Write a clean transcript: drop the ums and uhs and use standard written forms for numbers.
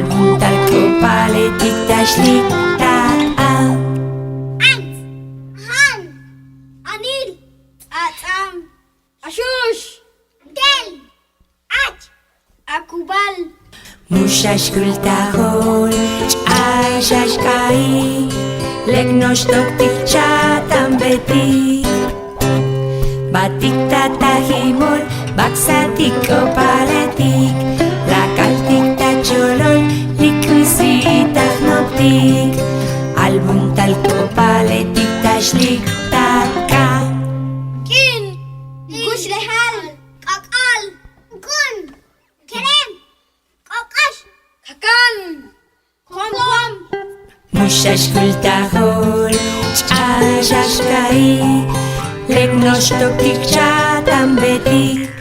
Albuntako paletik taslik ta am. Eins, Han, Anil, Atam, Ashush, Del, Ach, Akubal, Mushashkultahol, Ch'ashashkai, Leknoshtok chatam betik. Batik tatahimol, baksatik o paletik. Lakaltik tacholol, likwisitah noptik. Albuntalko paletik tashlik taka. Kin, Gush Lehal, Kakal, Gun, Kerem, Kakash, Kakan, Kom, Mushashkultahol, Ch'ashashkai, Leknoshtok chatam betik.